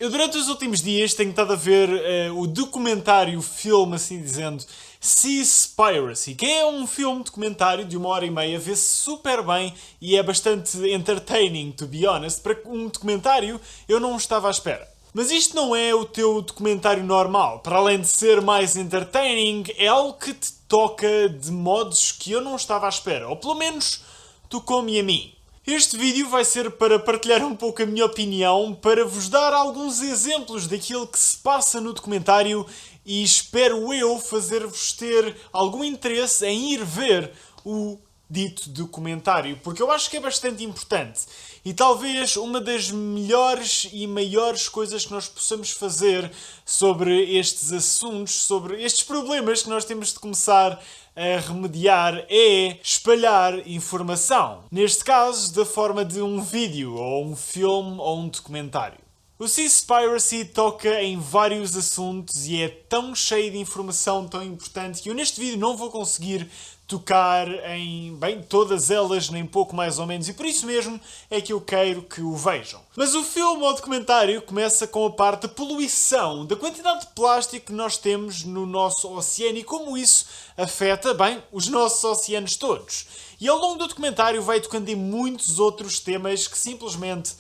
Eu durante os últimos dias tenho estado a ver o documentário, filme assim dizendo, Seaspiracy, que é um filme documentário de 1h30, vê-se super bem e é bastante entertaining, to be honest. Para um documentário eu não estava à espera. Mas isto não é o teu documentário normal. Para além de ser mais entertaining, é algo que te toca de modos que eu não estava à espera. Ou pelo menos tocou-me a mim. Este vídeo vai ser para partilhar um pouco a minha opinião, para vos dar alguns exemplos daquilo que se passa no documentário e espero eu fazer-vos ter algum interesse em ir ver o dito documentário, porque eu acho que é bastante importante e talvez uma das melhores e maiores coisas que nós possamos fazer sobre estes assuntos, sobre estes problemas que nós temos de começar a remediar é espalhar informação. Neste caso, da forma de um vídeo, ou um filme, ou um documentário. O Seaspiracy toca em vários assuntos e é tão cheio de informação tão importante que eu neste vídeo não vou conseguir tocar em, bem, todas elas, nem pouco mais ou menos, e por isso mesmo é que eu quero que o vejam. Mas o filme ou documentário começa com a parte da poluição, da quantidade de plástico que nós temos no nosso oceano e como isso afeta, bem, os nossos oceanos todos. E ao longo do documentário vai tocando em muitos outros temas que simplesmente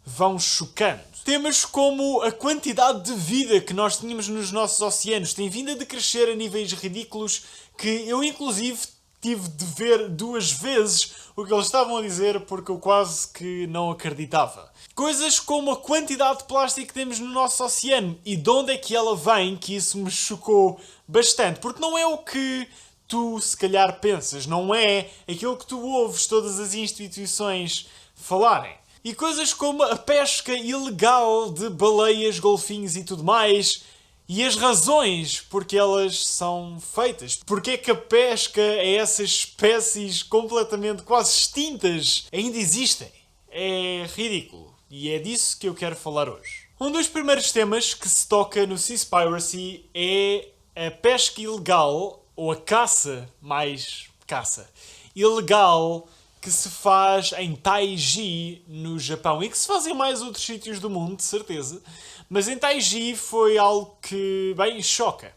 vão chocando. Temas como a quantidade de vida que nós tínhamos nos nossos oceanos tem vindo a decrescer a níveis ridículos que eu inclusive tive de ver 2 vezes o que eles estavam a dizer porque eu quase que não acreditava. Coisas como a quantidade de plástico que temos no nosso oceano e de onde é que ela vem, que isso me chocou bastante, porque não é o que tu se calhar pensas, não é aquilo que tu ouves todas as instituições falarem. E coisas como a pesca ilegal de baleias, golfinhos e tudo mais. E as razões porque elas são feitas. Porque é que a pesca a essas espécies completamente quase extintas ainda existem. É ridículo. E é disso que eu quero falar hoje. Um dos primeiros temas que se toca no Seaspiracy é a pesca ilegal, ou a caça, mais caça, ilegal que se faz em Taiji, no Japão, e que se faz em mais outros sítios do mundo, de certeza. Mas em Taiji foi algo que, bem, choca.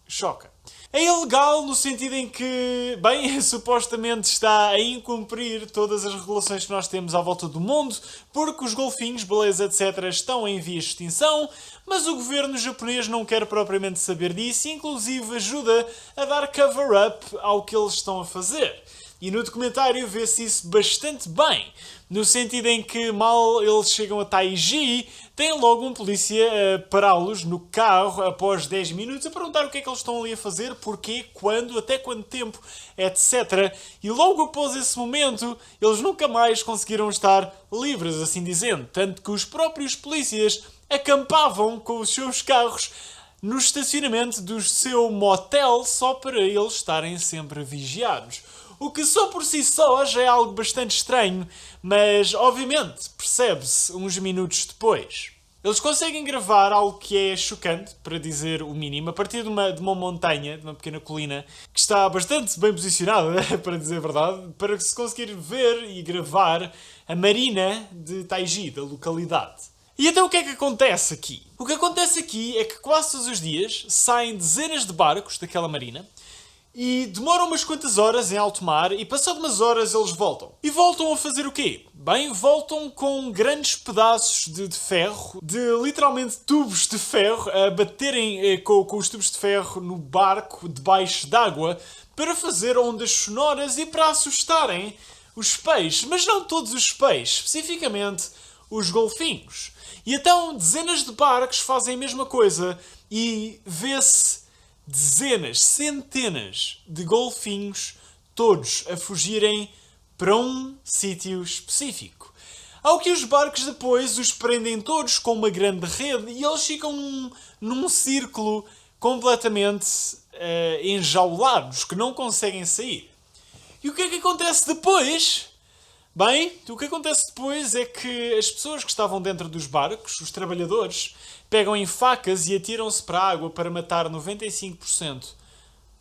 Choca. É ilegal no sentido em que, bem, supostamente está a incumprir todas as regulações que nós temos à volta do mundo, porque os golfinhos, baleias, etc. estão em vias de extinção, mas o governo japonês não quer propriamente saber disso e, inclusive, ajuda a dar cover-up ao que eles estão a fazer. E no documentário vê-se isso bastante bem, no sentido em que mal eles chegam a Taiji, tem logo um polícia a pará-los no carro após 10 minutos a perguntar o que é que eles estão ali a fazer, porquê, quando, até quanto tempo, etc. E logo após esse momento, eles nunca mais conseguiram estar livres, assim dizendo. Tanto que os próprios polícias acampavam com os seus carros no estacionamento do seu motel só para eles estarem sempre vigiados. O que só por si só já é algo bastante estranho, mas obviamente percebe-se uns minutos depois. Eles conseguem gravar algo que é chocante, para dizer o mínimo, a partir de uma montanha, de uma pequena colina, que está bastante bem posicionada, para dizer a verdade, para se conseguir ver e gravar a marina de Taiji, da localidade. E então o que é que acontece aqui? O que acontece aqui é que quase todos os dias saem dezenas de barcos daquela marina e demoram umas quantas horas em alto mar e passado umas horas eles voltam. E voltam a fazer o quê? Bem, voltam com grandes pedaços de ferro, de literalmente tubos de ferro, a baterem com os tubos de ferro no barco debaixo d'água para fazer ondas sonoras e para assustarem os peixes. Mas não todos os peixes, especificamente os golfinhos. E então dezenas de barcos fazem a mesma coisa e vê-se dezenas, centenas de golfinhos, todos a fugirem para um sítio específico. Ao que os barcos depois os prendem todos com uma grande rede e eles ficam num círculo completamente enjaulados, que não conseguem sair. E o que é que acontece depois? Bem, o que acontece depois é que as pessoas que estavam dentro dos barcos, os trabalhadores, pegam em facas e atiram-se para a água para matar 95%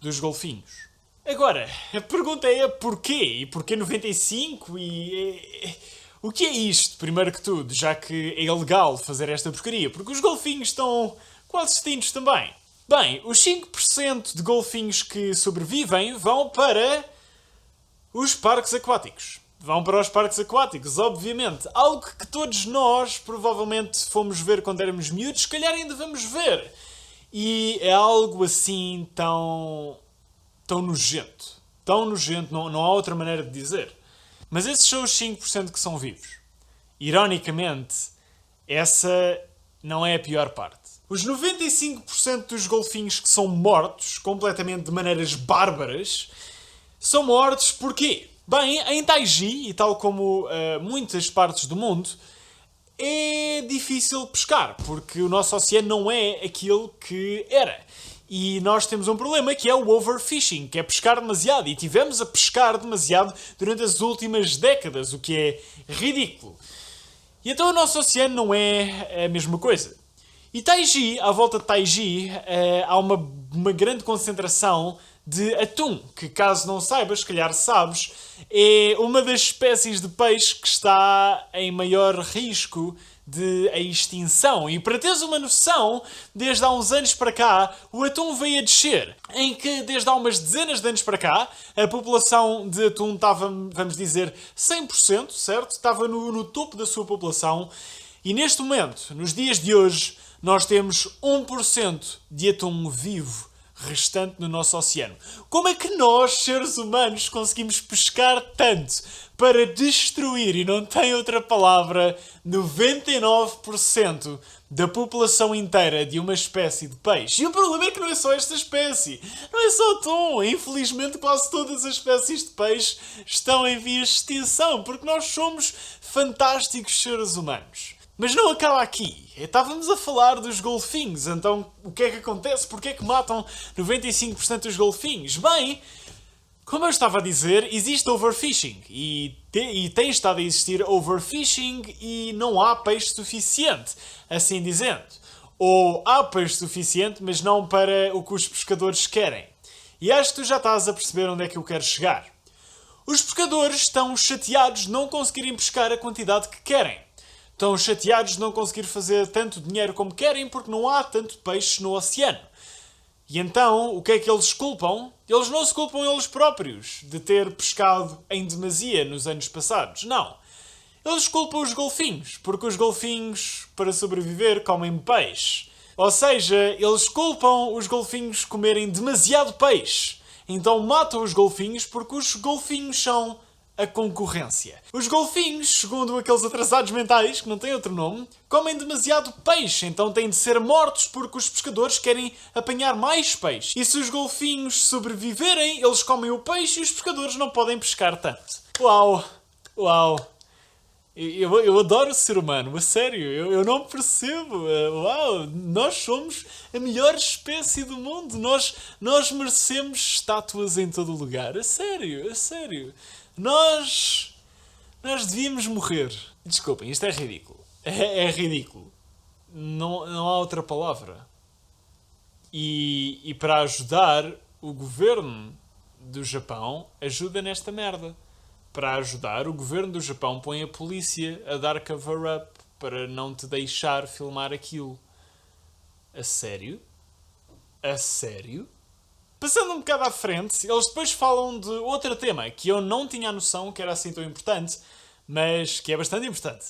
dos golfinhos. Agora, a pergunta é porquê? E porquê 95%? O que é isto, primeiro que tudo, já que é ilegal fazer esta porcaria? Porque os golfinhos estão quase extintos também. Bem, os 5% de golfinhos que sobrevivem vão para os parques aquáticos. Vão para os parques aquáticos, obviamente. Algo que todos nós provavelmente fomos ver quando éramos miúdos, se calhar ainda vamos ver. E é algo assim tão nojento. Tão nojento, não há outra maneira de dizer. Mas esses são os 5% que são vivos. Ironicamente, essa não é a pior parte. Os 95% dos golfinhos que são mortos, completamente de maneiras bárbaras, são mortos porquê? Bem, em Taiji, e tal como muitas partes do mundo, é difícil pescar, porque o nosso oceano não é aquilo que era. E nós temos um problema que é o overfishing, que é pescar demasiado. E tivemos a pescar demasiado durante as últimas décadas, o que é ridículo. E então o nosso oceano não é a mesma coisa. E Taiji, à volta de Taiji, há uma grande concentração de atum, que caso não saibas, se calhar sabes, é uma das espécies de peixe que está em maior risco de extinção. E para teres uma noção, desde há uns anos para cá, o atum veio a descer. Em que, desde há umas dezenas de anos para cá, a população de atum estava, vamos dizer, 100%, certo? Estava no topo da sua população. E neste momento, nos dias de hoje, nós temos 1% de atum vivo restante no nosso oceano. Como é que nós, seres humanos, conseguimos pescar tanto para destruir, e não tem outra palavra, 99% da população inteira de uma espécie de peixe? E o problema é que não é só esta espécie. Não é só atum. Infelizmente, quase todas as espécies de peixe estão em vias de extinção, porque nós somos fantásticos seres humanos. Mas não acaba aqui. Estávamos a falar dos golfinhos, então o que é que acontece? Porquê é que matam 95% dos golfinhos? Bem, como eu estava a dizer, existe overfishing e tem estado a existir overfishing e não há peixe suficiente, assim dizendo. Ou há peixe suficiente, mas não para o que os pescadores querem. E acho que tu já estás a perceber onde é que eu quero chegar. Os pescadores estão chateados de não conseguirem pescar a quantidade que querem. Estão chateados de não conseguir fazer tanto dinheiro como querem porque não há tanto peixe no oceano. E então, o que é que eles culpam? Eles não se culpam eles próprios de ter pescado em demasia nos anos passados. Não. Eles culpam os golfinhos, porque os golfinhos, para sobreviver, comem peixe. Ou seja, eles culpam os golfinhos comerem demasiado peixe. Então matam os golfinhos porque os golfinhos são a concorrência. Os golfinhos, segundo aqueles atrasados mentais, que não têm outro nome, comem demasiado peixe, então têm de ser mortos porque os pescadores querem apanhar mais peixe. E se os golfinhos sobreviverem, eles comem o peixe e os pescadores não podem pescar tanto. Uau! Uau! Eu adoro o ser humano, a sério, eu não percebo. Uau! Nós somos a melhor espécie do mundo. Nós merecemos estátuas em todo o lugar. A sério, a sério. Nós devíamos morrer. Desculpem, isto é ridículo. É ridículo. Não há outra palavra. E para ajudar, o governo do Japão ajuda nesta merda. Para ajudar, o governo do Japão põe a polícia a dar cover-up para não te deixar filmar aquilo. A sério? A sério? Passando um bocado à frente, eles depois falam de outro tema que eu não tinha a noção que era assim tão importante, mas que é bastante importante.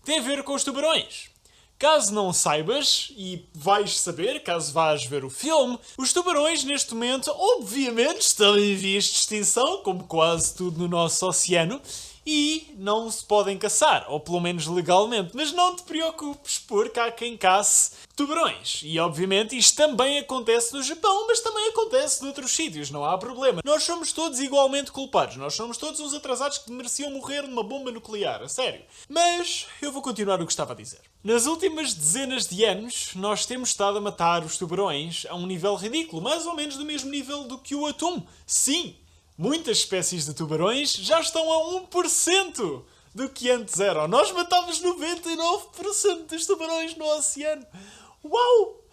Tem a ver com os tubarões. Caso não saibas, e vais saber caso vás ver o filme, os tubarões neste momento, obviamente, estão em vias de extinção, como quase tudo no nosso oceano, e não se podem caçar, ou pelo menos legalmente. Mas não te preocupes, porque há quem caça tubarões. E obviamente isto também acontece no Japão, mas também acontece noutros sítios, não há problema. Nós somos todos igualmente culpados. Nós somos todos uns atrasados que mereciam morrer numa bomba nuclear, a sério. Mas eu vou continuar o que estava a dizer. Nas últimas dezenas de anos, nós temos estado a matar os tubarões a um nível ridículo, mais ou menos do mesmo nível do que o atum. Sim! Muitas espécies de tubarões já estão a 1% do que antes eram. Nós matávamos 99% dos tubarões no oceano. Uau!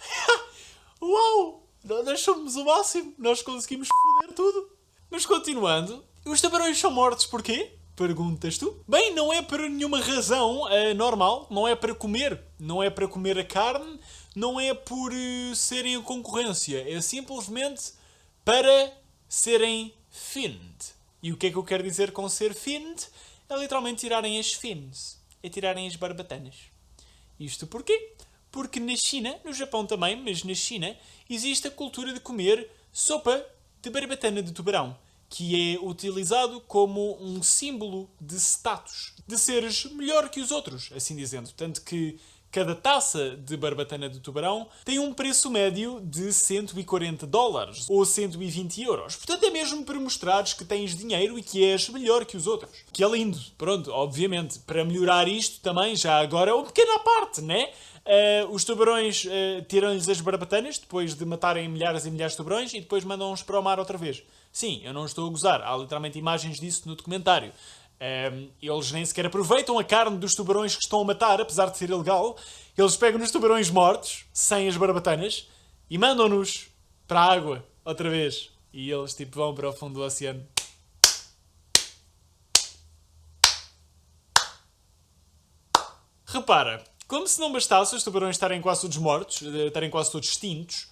Uau! Nós somos o máximo. Nós conseguimos foder tudo. Mas continuando, os tubarões são mortos porquê? Perguntas tu? Bem, não é por nenhuma razão normal, não é para comer. Não é para comer a carne, não é por serem a concorrência. É simplesmente para serem finned. E o que é que eu quero dizer com ser finned? É literalmente tirarem as fins. É tirarem as barbatanas. Isto porquê? Porque na China, no Japão também, mas na China, existe a cultura de comer sopa de barbatana de tubarão, que é utilizado como um símbolo de status, de seres melhor que os outros, assim dizendo. Tanto que cada taça de barbatana de tubarão tem um preço médio de $140 ou 120 euros. Portanto, é mesmo para mostrares que tens dinheiro e que és melhor que os outros. Que é lindo. Pronto, obviamente, para melhorar isto também, já agora, uma pequena parte, né? Os tubarões tiram-lhes as barbatanas depois de matarem milhares e milhares de tubarões e depois mandam-os para o mar outra vez. Sim, eu não estou a gozar. Há literalmente imagens disso no documentário. Eles nem sequer aproveitam a carne dos tubarões que estão a matar, apesar de ser ilegal. Eles pegam nos tubarões mortos, sem as barbatanas, e mandam-nos para a água outra vez. E eles tipo vão para o fundo do oceano. Repara, como se não bastasse os tubarões estarem quase todos mortos, estarem quase todos extintos,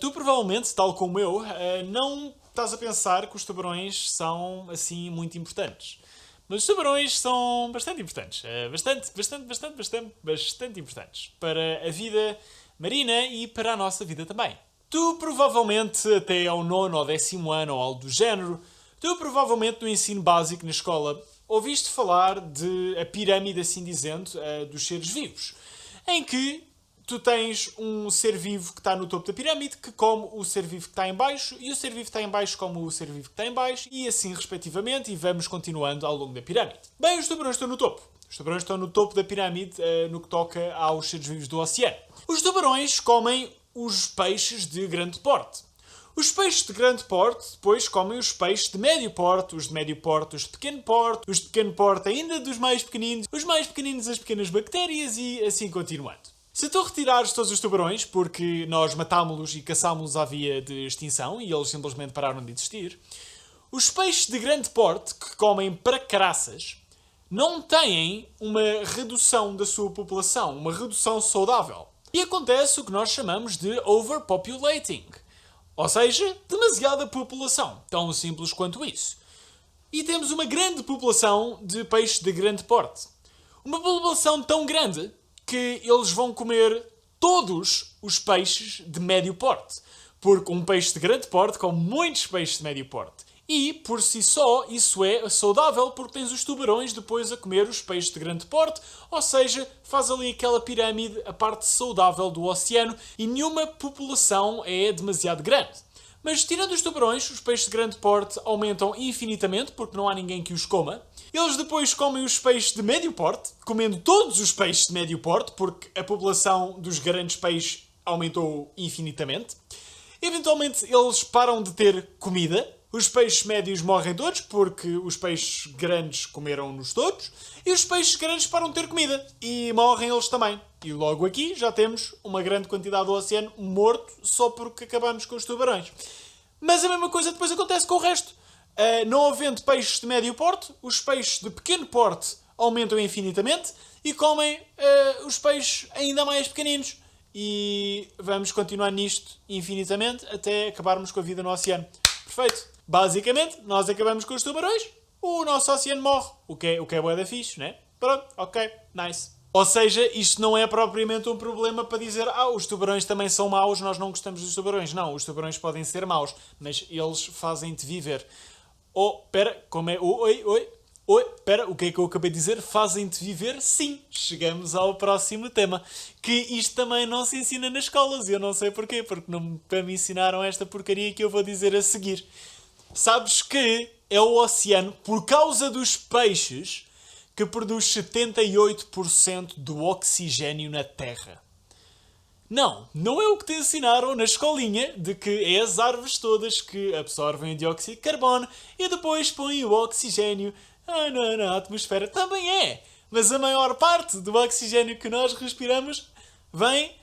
tu provavelmente, tal como eu, não estás a pensar que os tubarões são assim muito importantes. Mas os tubarões são bastante importantes. Bastante importantes. Para a vida marina e para a nossa vida também. Tu provavelmente, até ao 9º ou 10º ano ou algo do género, tu provavelmente no ensino básico na escola ouviste falar de a pirâmide, assim dizendo, dos seres vivos. Em que tu tens um ser vivo que está no topo da pirâmide que come o ser vivo que está em baixo e o ser vivo que está em baixo come o ser vivo que está em baixo e assim respectivamente e vamos continuando ao longo da pirâmide. Bem, os tubarões estão no topo. Os tubarões estão no topo da pirâmide no que toca aos seres vivos do oceano. Os tubarões comem os peixes de grande porte. Os peixes de grande porte depois comem os peixes de médio porte, os de médio porte, os de pequeno porte, os de pequeno porte ainda dos mais pequeninos, os mais pequeninos as pequenas bactérias e assim continuando. Se tu retirares todos os tubarões, porque nós matámos-los e caçámos-los à via de extinção e eles simplesmente pararam de existir, os peixes de grande porte, que comem para caraças, não têm uma redução da sua população, uma redução saudável. E acontece o que nós chamamos de overpopulating. Ou seja, demasiada população. Tão simples quanto isso. E temos uma grande população de peixes de grande porte. Uma população tão grande que eles vão comer todos os peixes de médio porte. Porque um peixe de grande porte come muitos peixes de médio porte. E, por si só, isso é saudável porque tens os tubarões depois a comer os peixes de grande porte, ou seja, faz ali aquela pirâmide, a parte saudável do oceano, e nenhuma população é demasiado grande. Mas, tirando os tubarões, os peixes de grande porte aumentam infinitamente porque não há ninguém que os coma. Eles depois comem os peixes de médio porte, comendo todos os peixes de médio porte porque a população dos grandes peixes aumentou infinitamente. Eventualmente, eles param de ter comida. Os peixes médios morrem todos, porque os peixes grandes comeram-nos todos. E os peixes grandes param de ter comida. E morrem eles também. E logo aqui já temos uma grande quantidade do oceano morto só porque acabamos com os tubarões. Mas a mesma coisa depois acontece com o resto. Não havendo peixes de médio porte, os peixes de pequeno porte aumentam infinitamente e comem os peixes ainda mais pequeninos. E vamos continuar nisto infinitamente até acabarmos com a vida no oceano. Perfeito. Basicamente, nós acabamos com os tubarões, o nosso oceano morre. O que é bué da fixe, né? Pronto, ok, nice. Ou seja, isto não é propriamente um problema para dizer os tubarões também são maus, nós não gostamos dos tubarões. Não, os tubarões podem ser maus, mas eles fazem-te viver. Pera, como é? Pera, o que é que eu acabei de dizer? Fazem-te viver? Sim. Chegamos ao próximo tema. Que isto também não se ensina nas escolas. E eu não sei porquê. Porque não me ensinaram esta porcaria que eu vou dizer a seguir. Sabes que é o oceano, por causa dos peixes, que produz 78% do oxigênio na Terra. Não é o que te ensinaram na escolinha de que é as árvores todas que absorvem o dióxido de carbono e depois põem o oxigênio na atmosfera. Também é, mas a maior parte do oxigênio que nós respiramos vem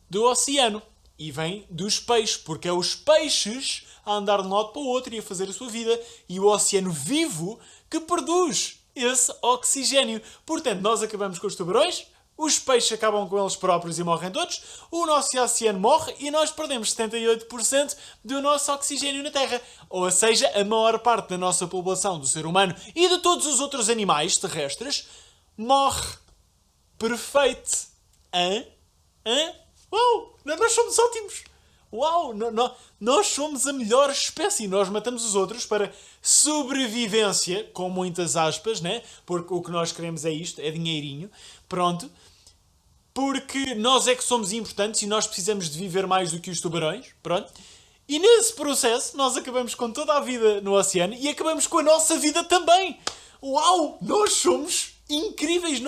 do oceano e vem dos peixes, porque é os peixes a andar de um lado para o outro e a fazer a sua vida, e o oceano vivo que produz esse oxigênio. Portanto, nós acabamos com os tubarões, os peixes acabam com eles próprios e morrem todos, o nosso oceano morre e nós perdemos 78% do nosso oxigênio na Terra. Ou seja, a maior parte da nossa população, do ser humano e de todos os outros animais terrestres, morre. Perfeito. Hã? Uau! Nós somos ótimos. Uau! Nós somos a melhor espécie. Nós matamos os outros para sobrevivência, com muitas aspas, né? Porque o que nós queremos é isto, é dinheirinho. Pronto. Porque nós é que somos importantes e nós precisamos de viver mais do que os tubarões. Pronto. E nesse processo, nós acabamos com toda a vida no oceano e acabamos com a nossa vida também. Uau! Nós somos incríveis.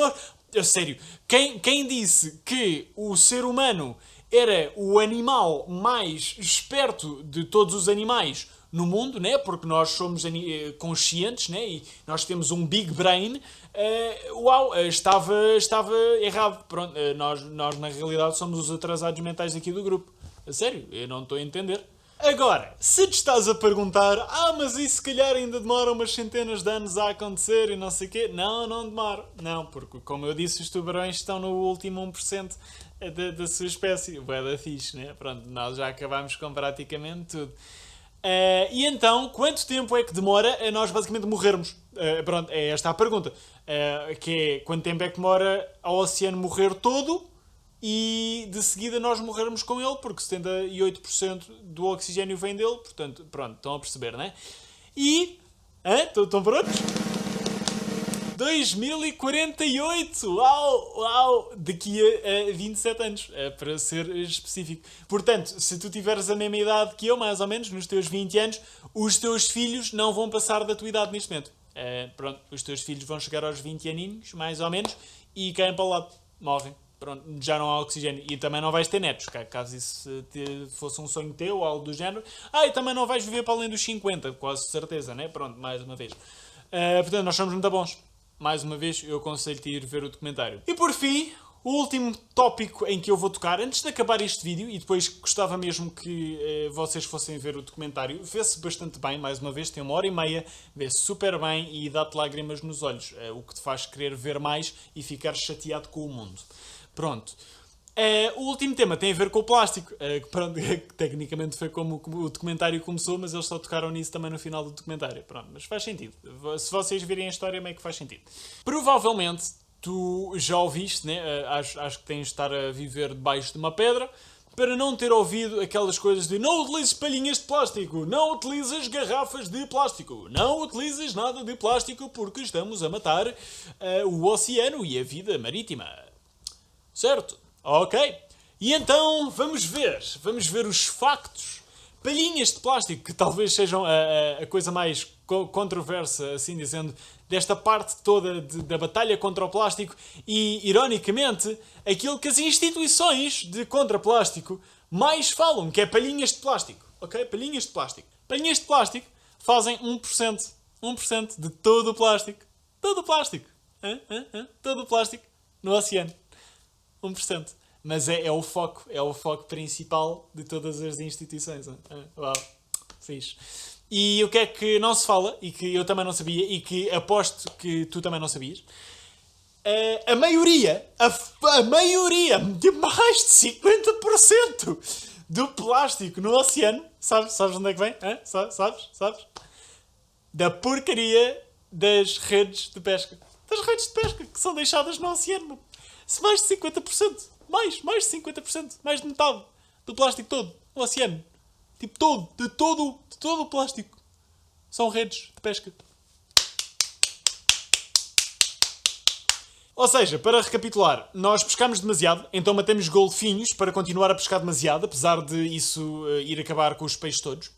A sério, quem disse que o ser humano era o animal mais esperto de todos os animais no mundo, né? Porque nós somos conscientes, né? E nós temos um big brain. Estava errado. Pronto, nós na realidade somos os atrasados mentais aqui do grupo. A sério, eu não estou a entender. Agora, se te estás a perguntar, mas isso se calhar ainda demora umas centenas de anos a acontecer e não sei o quê. Não demora. Não, porque como eu disse, os tubarões estão no último 1% da sua espécie. Bué da fixe, né? Pronto, nós já acabámos com praticamente tudo. E então, quanto tempo é que demora a nós basicamente morrermos? Pronto, é esta a pergunta. Que é, quanto tempo é que demora ao oceano morrer todo e de seguida nós morrermos com ele, porque 78% do oxigênio vem dele, portanto, pronto, estão a perceber, não é? E... Estão prontos? 2048! Uau! Daqui a 27 anos, para ser específico. Portanto, se tu tiveres a mesma idade que eu, mais ou menos, nos teus 20 anos, os teus filhos não vão passar da tua idade neste momento. Pronto, os teus filhos vão chegar aos 20 aninhos, mais ou menos, e caem para o lado, morrem. Pronto, já não há oxigênio. E também não vais ter netos, caso isso fosse um sonho teu ou algo do género. E também não vais viver para além dos 50, quase certeza, né? Pronto, mais uma vez. Portanto, nós somos muito bons. Mais uma vez, eu aconselho-te a ir ver o documentário. E por fim, o último tópico em que eu vou tocar, antes de acabar este vídeo, e depois gostava mesmo que vocês fossem ver o documentário, vê-se bastante bem, mais uma vez, tem 1h30, vê-se super bem e dá-te lágrimas nos olhos, o que te faz querer ver mais e ficar chateado com o mundo. Pronto. O último tema tem a ver com o plástico. Pronto, tecnicamente foi como o documentário começou, mas eles só tocaram nisso também no final do documentário. Pronto, mas faz sentido. Se vocês virem a história, meio que faz sentido. Provavelmente, tu já ouviste, né? Acho que tens de estar a viver debaixo de uma pedra para não ter ouvido aquelas coisas de não utilizes palhinhas de plástico, não utilizes garrafas de plástico, não utilizes nada de plástico porque estamos a matar o oceano e a vida marítima. Certo? Ok. E então, vamos ver os factos. Palhinhas de plástico, que talvez sejam a coisa mais controversa, assim dizendo, desta parte toda da batalha contra o plástico e, ironicamente, aquilo que as instituições de contra plástico mais falam, que é palhinhas de plástico. Ok? Palhinhas de plástico. Palhinhas de plástico fazem 1%. 1% de todo o plástico. Todo o plástico. Todo o plástico no oceano. 1%. Mas é o foco principal de todas as instituições. Uau, fixe. E o que é que não se fala, e que eu também não sabia, e que aposto que tu também não sabias? A maioria, de mais de 50% do plástico no oceano, sabes onde é que vem? Sabes? Da porcaria das redes de pesca. Das redes de pesca que são deixadas no oceano. Se mais de 50%, mais de 50%, mais de metade do plástico todo, no oceano, tipo de todo o plástico, são redes de pesca. Ou seja, para recapitular, nós pescamos demasiado, então matamos golfinhos para continuar a pescar demasiado, apesar de isso ir acabar com os peixes todos.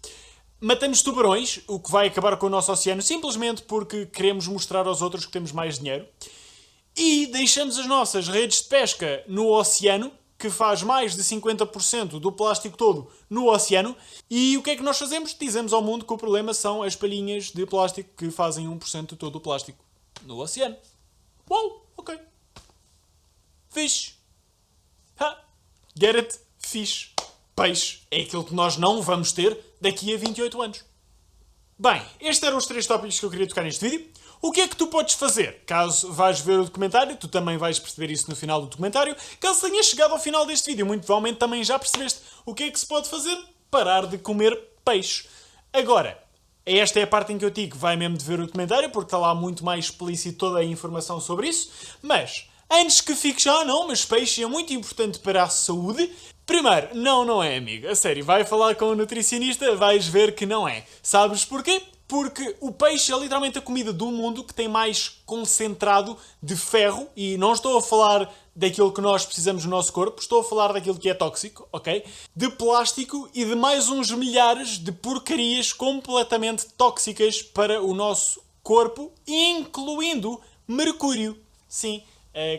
Matamos tubarões, o que vai acabar com o nosso oceano, simplesmente porque queremos mostrar aos outros que temos mais dinheiro. E deixamos as nossas redes de pesca no oceano, que faz mais de 50% do plástico todo no oceano. E o que é que nós fazemos? Dizemos ao mundo que o problema são as palhinhas de plástico que fazem 1% de todo o plástico no oceano. Uau, ok. Fixe. Get it? Fixe. Peixe. É aquilo que nós não vamos ter daqui a 28 anos. Bem, estes eram os 3 tópicos que eu queria tocar neste vídeo. O que é que tu podes fazer? Caso vais ver o documentário, tu também vais perceber isso no final do documentário. Caso tenhas chegado ao final deste vídeo, muito provavelmente também já percebeste o que é que se pode fazer? Parar de comer peixe. Agora, esta é a parte em que eu digo que vai mesmo de ver o documentário, porque está lá muito mais explícito toda a informação sobre isso. Mas, antes que fiques, não, mas peixe é muito importante para a saúde. Primeiro, não é, amigo. A sério, vai falar com o nutricionista, vais ver que não é. Sabes porquê? Porque o peixe é literalmente a comida do mundo que tem mais concentrado de ferro, e não estou a falar daquilo que nós precisamos no nosso corpo, estou a falar daquilo que é tóxico, ok? De plástico e de mais uns milhares de porcarias completamente tóxicas para o nosso corpo, incluindo mercúrio. Sim,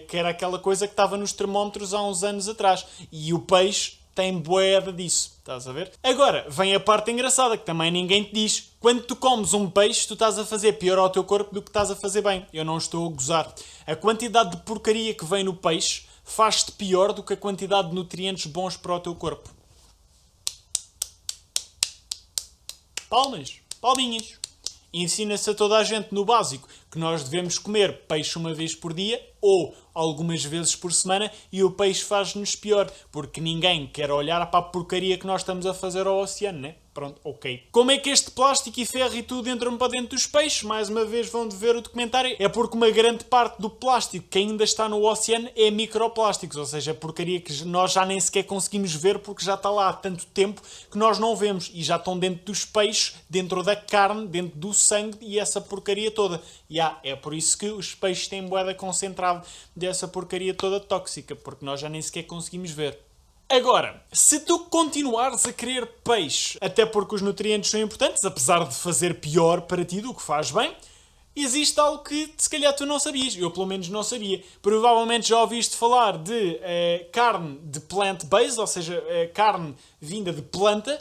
que era aquela coisa que estava nos termómetros há uns anos atrás. E o peixe tem bué disso, estás a ver? Agora, vem a parte engraçada, que também ninguém te diz. Quando tu comes um peixe, tu estás a fazer pior ao teu corpo do que estás a fazer bem. Eu não estou a gozar. A quantidade de porcaria que vem no peixe faz-te pior do que a quantidade de nutrientes bons para o teu corpo. Palmas, palminhas. Ensina-se a toda a gente no básico que nós devemos comer peixe uma vez por dia ou algumas vezes por semana, e o peixe faz-nos pior, porque ninguém quer olhar para a porcaria que nós estamos a fazer ao oceano, né? Pronto, ok. Como é que este plástico e ferro e tudo entram para dentro dos peixes? Mais uma vez vão de ver o documentário. É porque uma grande parte do plástico que ainda está no oceano é microplásticos, ou seja, porcaria que nós já nem sequer conseguimos ver porque já está lá há tanto tempo que nós não vemos, e já estão dentro dos peixes, dentro da carne, dentro do sangue e essa porcaria toda. É por isso que os peixes têm bué concentrado dessa porcaria toda tóxica, porque nós já nem sequer conseguimos ver. Agora, se tu continuares a querer peixe, até porque os nutrientes são importantes, apesar de fazer pior para ti do que faz bem, existe algo que se calhar tu não sabias. Eu pelo menos não sabia. Provavelmente já ouviste falar de carne de plant-based, ou seja, carne vinda de planta,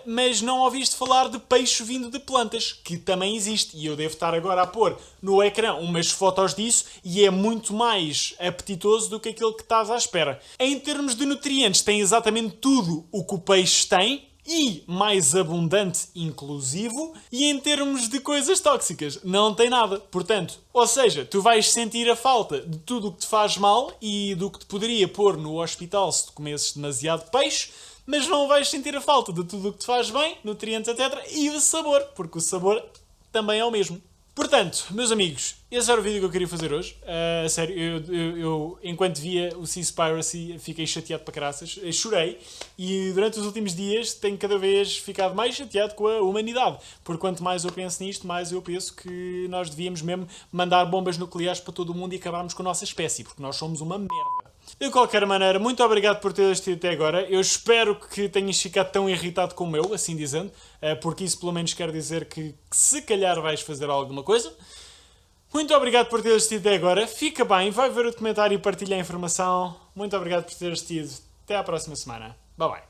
mas não ouviste falar de peixe vindo de plantas, que também existe, e eu devo estar agora a pôr no ecrã umas fotos disso, e é muito mais apetitoso do que aquilo que estás à espera. Em termos de nutrientes, tem exatamente tudo o que o peixe tem, e mais abundante inclusivo, e em termos de coisas tóxicas, não tem nada. Portanto, ou seja, tu vais sentir a falta de tudo o que te faz mal e do que te poderia pôr no hospital se tu comesses demasiado peixe, mas não vais sentir a falta de tudo o que te faz bem, nutrientes, etc. E o sabor, porque o sabor também é o mesmo. Portanto, meus amigos, esse era o vídeo que eu queria fazer hoje. A sério, eu enquanto via o Seaspiracy fiquei chateado para caraças, chorei, e durante os últimos dias tenho cada vez ficado mais chateado com a humanidade, porque quanto mais eu penso nisto, mais eu penso que nós devíamos mesmo mandar bombas nucleares para todo o mundo e acabarmos com a nossa espécie, porque nós somos uma merda. De qualquer maneira, muito obrigado por teres assistido até agora. Eu espero que tenhas ficado tão irritado como eu, assim dizendo, porque isso pelo menos quer dizer que se calhar vais fazer alguma coisa. Muito obrigado por teres assistido até agora. Fica bem, vai ver o documentário e partilha a informação. Muito obrigado por teres assistido. Até à próxima semana. Bye bye.